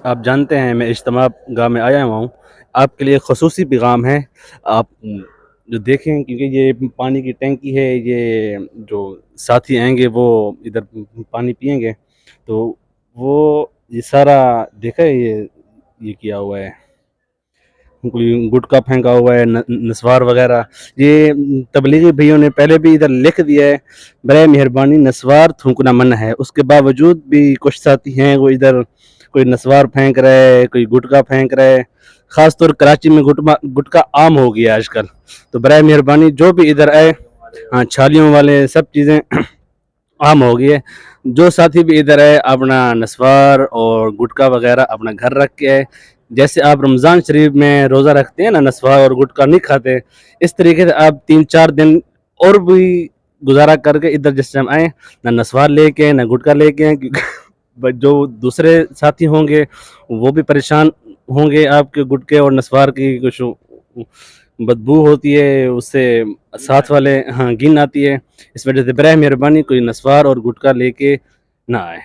آپ جانتے ہیں میں اجتماع گاہ میں آیا ہوا ہوں، آپ کے لیے خصوصی پیغام ہے۔ آپ جو دیکھیں، کیونکہ یہ پانی کی ٹینکی ہے، یہ جو ساتھی آئیں گے وہ ادھر پانی پئیں گے، تو وہ یہ سارا دیکھا ہے، یہ کیا ہوا ہے، کوئی گٹکا پھینکا ہوا ہے، نسوار وغیرہ۔ یہ تبلیغی بھائیوں نے پہلے بھی ادھر لکھ دیا ہے، برائے مہربانی نسوار تھونکنا منع ہے۔ اس کے باوجود بھی کچھ ساتھی ہیں وہ ادھر کوئی نسوار پھینک رہا ہے، کوئی گٹکا پھینک رہا ہے۔ خاص طور کراچی میں گٹکا عام ہو گیا آج کل، تو برائے مہربانی جو بھی ادھر آئے، ہاں چھالیوں والے سب چیزیں عام ہو گئی ہے۔ جو ساتھی بھی ادھر ہے اپنا نسوار اور گٹکا وغیرہ اپنا گھر رکھ کے ہے، جیسے آپ رمضان شریف میں روزہ رکھتے ہیں نا، نسوار اور گٹکا نہیں کھاتے، اس طریقے سے آپ 3-4 دن اور بھی گزارا کر کے ادھر جس ٹائم آئیں، نہ نسوار لے کے نہ گٹکا لے کے، کیونکہ جو دوسرے ساتھی ہوں گے وہ بھی پریشان ہوں گے آپ کے گٹکے اور نسوار کی کچھ بدبو ہوتی ہے، اس سے ساتھ والے گن آتی ہے۔ اس وجہ سے برائے مہربانی کوئی نسوار اور گٹکا لے کے نہ آئے۔